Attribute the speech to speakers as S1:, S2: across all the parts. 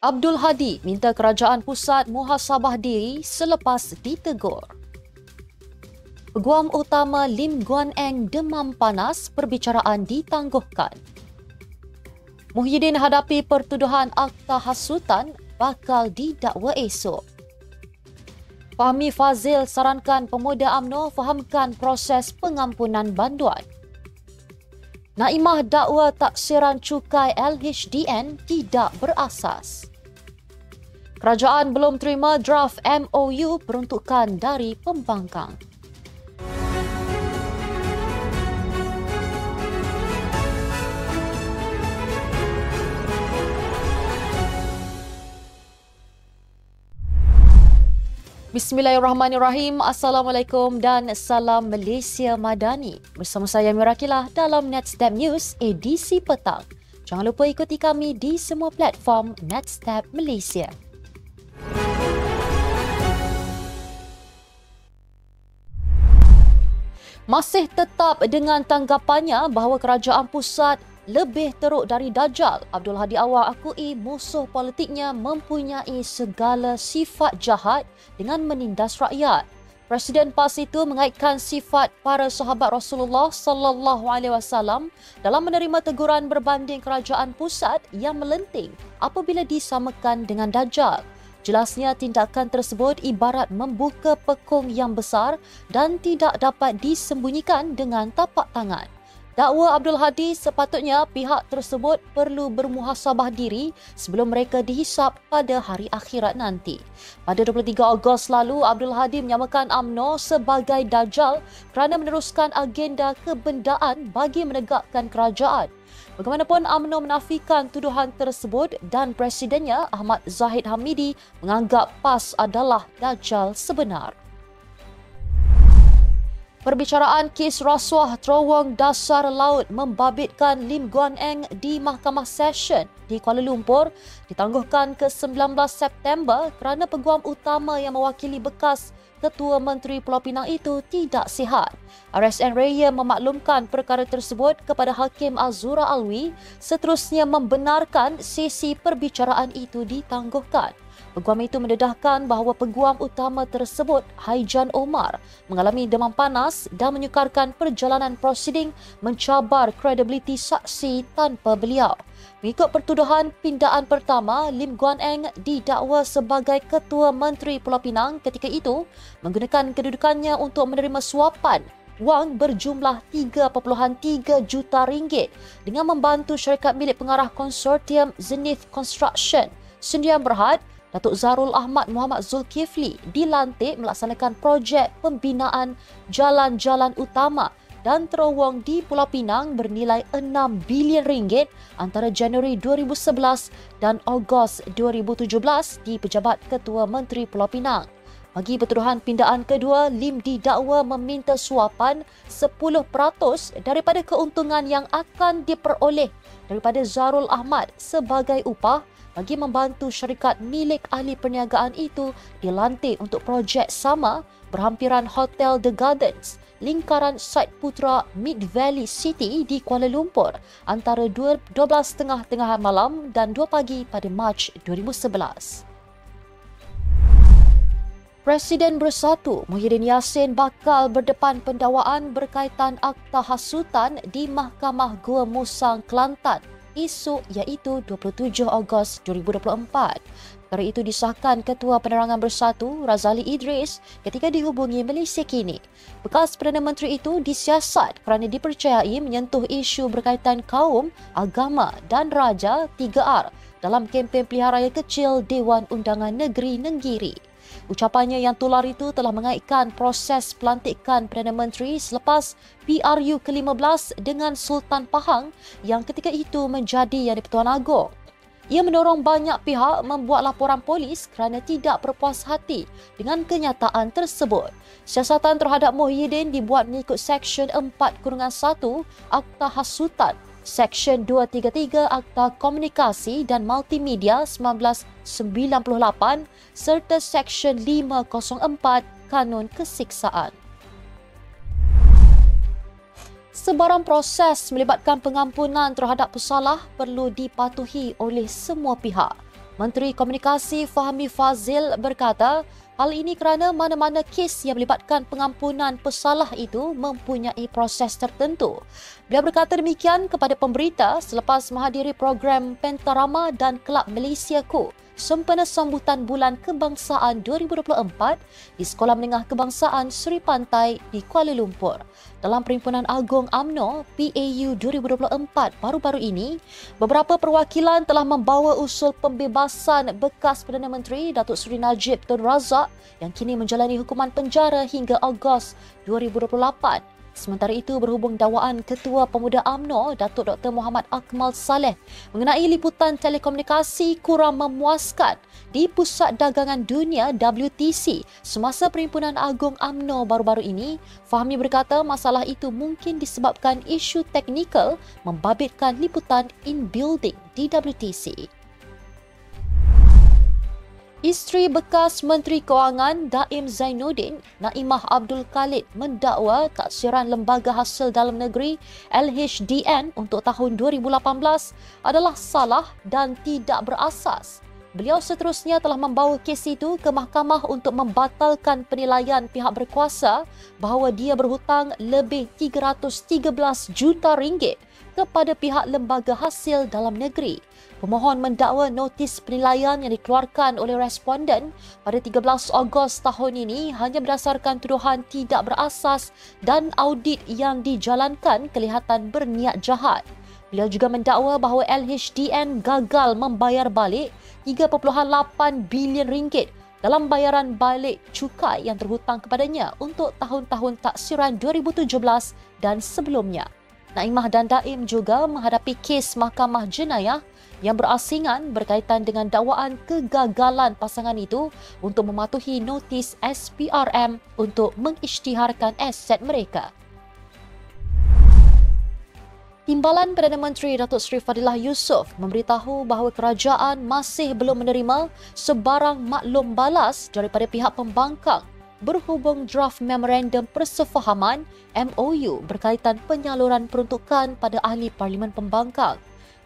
S1: Abdul Hadi minta kerajaan pusat muhasabah diri selepas ditegur. Peguam utama Lim Guan Eng demam panas, perbicaraan ditangguhkan. Muhyiddin hadapi pertuduhan akta hasutan bakal didakwa esok. Fahmi Fazil sarankan pemuda UMNO fahamkan proses pengampunan banduan. Naimah dakwa taksiran cukai LHDN tidak berasas. Kerajaan belum terima draft MOU peruntukan dari pembangkang. Bismillahirrahmanirrahim. Assalamualaikum dan salam Malaysia Madani. Bersama saya Mirakilah dalam Netstab News edisi petang. Jangan lupa ikuti kami di semua platform Netstab Malaysia. Masih tetap dengan tanggapannya bahawa kerajaan pusat lebih teruk dari Dajjal, Abdul Hadi Awang akui musuh politiknya mempunyai segala sifat jahat dengan menindas rakyat. Presiden PAS itu mengaitkan sifat para sahabat Rasulullah sallallahu alaihi wasallam dalam menerima teguran berbanding kerajaan pusat yang melenting apabila disamakan dengan Dajjal. Jelasnya tindakan tersebut ibarat membuka pekung yang besar dan tidak dapat disembunyikan dengan tapak tangan. Dakwa Abdul Hadi sepatutnya pihak tersebut perlu bermuhasabah diri sebelum mereka dihisap pada hari akhirat nanti. Pada 23 Ogos lalu, Abdul Hadi menyamakan UMNO sebagai Dajjal kerana meneruskan agenda kebendaan bagi menegakkan kerajaan. Bagaimanapun, UMNO menafikan tuduhan tersebut dan presidennya Ahmad Zahid Hamidi menganggap PAS adalah Dajjal sebenar. Perbicaraan kes rasuah terowong dasar laut membabitkan Lim Guan Eng di Mahkamah Session di Kuala Lumpur ditangguhkan ke 19 September kerana peguam utama yang mewakili bekas Ketua Menteri Pulau Pinang itu tidak sihat. RSN Raya memaklumkan perkara tersebut kepada Hakim Azura Alwi, seterusnya membenarkan sesi perbicaraan itu ditangguhkan. Peguam itu mendedahkan bahawa peguam utama tersebut, Haijan Omar, mengalami demam panas dan menyukarkan perjalanan prosiding mencabar kredibiliti saksi tanpa beliau. Mengikut pertuduhan pindaan pertama, Lim Guan Eng didakwa sebagai Ketua Menteri Pulau Pinang ketika itu menggunakan kedudukannya untuk menerima suapan wang berjumlah 3.3 juta ringgit dengan membantu syarikat milik pengarah konsortium Zenith Construction, Sdn Bhd, Datuk Zarul Ahmad Muhammad Zulkifli dilantik melaksanakan projek pembinaan jalan-jalan utama dan terowong di Pulau Pinang bernilai 6 bilion ringgit antara Januari 2011 dan Ogos 2017 di Pejabat Ketua Menteri Pulau Pinang. Bagi pertuduhan pindaan kedua, Lim didakwa meminta suapan 10% daripada keuntungan yang akan diperoleh daripada Zarul Ahmad sebagai upah bagi membantu syarikat milik ahli perniagaan itu dilantik untuk projek sama berhampiran Hotel The Gardens, lingkaran Site Putra Mid Valley City di Kuala Lumpur antara 12.30 malam dan 2 pagi pada Mac 2011. Presiden Bersatu Muhyiddin Yassin bakal berdepan pendakwaan berkaitan akta hasutan di Mahkamah Gua Musang, Kelantan esok iaitu 27 Ogos 2024. Perkara itu disahkan Ketua Penerangan Bersatu Razali Idris ketika dihubungi Malaysia Kini. Bekas Perdana Menteri itu disiasat kerana dipercayai menyentuh isu berkaitan kaum, agama dan raja 3R dalam kempen pilihan raya kecil Dewan Undangan Negeri Nenggiri. Ucapannya yang tular itu telah mengaitkan proses pelantikan Perdana Menteri selepas PRU ke-15 dengan Sultan Pahang yang ketika itu menjadi Yang di-Pertuan Agong. Ia mendorong banyak pihak membuat laporan polis kerana tidak berpuas hati dengan kenyataan tersebut. Siasatan terhadap Muhyiddin dibuat mengikut Seksyen 4-1 Akta Hasutan, Seksyen 233 Akta Komunikasi dan Multimedia 1998 serta Seksyen 504 Kanun Kesiksaan. Sebarang proses melibatkan pengampunan terhadap pesalah perlu dipatuhi oleh semua pihak. Menteri Komunikasi Fahmi Fazil berkata, hal ini kerana mana-mana kes yang melibatkan pengampunan pesalah itu mempunyai proses tertentu. Beliau berkata demikian kepada pemberita selepas menghadiri program Pentarama dan Kelab Malaysiaku sempena sambutan Bulan Kebangsaan 2024 di Sekolah Menengah Kebangsaan Seri Pantai di Kuala Lumpur. Dalam Perhimpunan Agung UMNO PAU 2024 baru-baru ini, beberapa perwakilan telah membawa usul pembebasan bekas Perdana Menteri Datuk Seri Najib Tun Razak yang kini menjalani hukuman penjara hingga Ogos 2028. Sementara itu, berhubung dakwaan Ketua Pemuda UMNO Datuk Dr. Muhammad Akmal Saleh mengenai liputan telekomunikasi kurang memuaskan di Pusat Dagangan Dunia WTC semasa Perhimpunan Agung UMNO baru-baru ini, Fahmi berkata masalah itu mungkin disebabkan isu teknikal membabitkan liputan in-building di WTC. Isteri bekas Menteri Kewangan Daim Zainuddin, Naimah Abdul Khalid mendakwa taksiran Lembaga Hasil Dalam Negeri LHDN untuk tahun 2018 adalah salah dan tidak berasas. Beliau seterusnya telah membawa kes itu ke mahkamah untuk membatalkan penilaian pihak berkuasa bahawa dia berhutang lebih 313 juta ringgit kepada pihak Lembaga Hasil Dalam Negeri. Pemohon mendakwa notis penilaian yang dikeluarkan oleh responden pada 13 Ogos tahun ini hanya berdasarkan tuduhan tidak berasas dan audit yang dijalankan kelihatan berniat jahat. Beliau juga mendakwa bahawa LHDN gagal membayar balik 3.8 bilion ringgit dalam bayaran balik cukai yang terhutang kepadanya untuk tahun-tahun taksiran 2017 dan sebelumnya. Naimah dan Daim juga menghadapi kes mahkamah jenayah yang berasingan berkaitan dengan dakwaan kegagalan pasangan itu untuk mematuhi notis SPRM untuk mengisytiharkan aset mereka. Timbalan Perdana Menteri Datuk Seri Fadilah Yusof memberitahu bahawa kerajaan masih belum menerima sebarang maklum balas daripada pihak pembangkang berhubung draft Memorandum Persefahaman MOU berkaitan penyaluran peruntukan pada ahli Parlimen Pembangkang.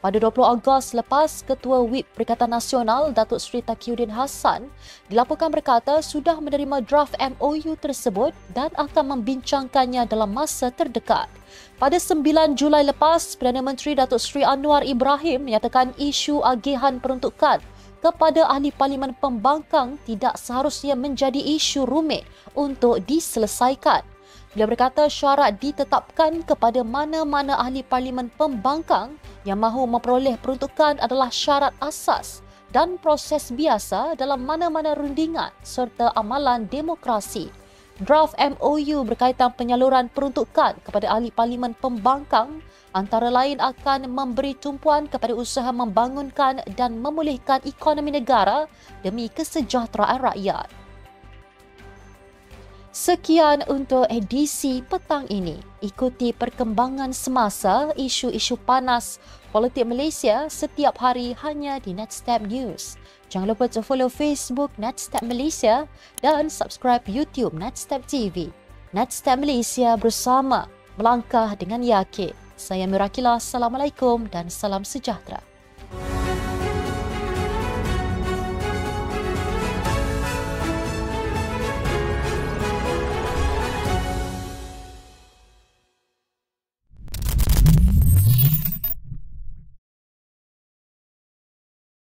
S1: Pada 20 Ogos lepas, Ketua WIP Perikatan Nasional Datuk Seri Taqiyuddin Hassan dilaporkan berkata sudah menerima draft MOU tersebut dan akan membincangkannya dalam masa terdekat. Pada 9 Julai lepas, Perdana Menteri Datuk Seri Anwar Ibrahim menyatakan isu agihan peruntukan kepada ahli Parlimen Pembangkang tidak seharusnya menjadi isu rumit untuk diselesaikan. Beliau berkata syarat ditetapkan kepada mana-mana ahli Parlimen Pembangkang yang mahu memperoleh peruntukan adalah syarat asas dan proses biasa dalam mana-mana rundingan serta amalan demokrasi. Draft MOU berkaitan penyaluran peruntukan kepada ahli Parlimen Pembangkang antara lain akan memberi tumpuan kepada usaha membangunkan dan memulihkan ekonomi negara demi kesejahteraan rakyat. Sekian untuk edisi petang ini. Ikuti perkembangan semasa isu-isu panas politik Malaysia setiap hari hanya di Netstab News. Jangan lupa untuk follow Facebook Netstab Malaysia dan subscribe YouTube Netstab TV. Netstab Malaysia bersama melangkah dengan yakin. Saya Mirakila, Assalamualaikum dan salam sejahtera.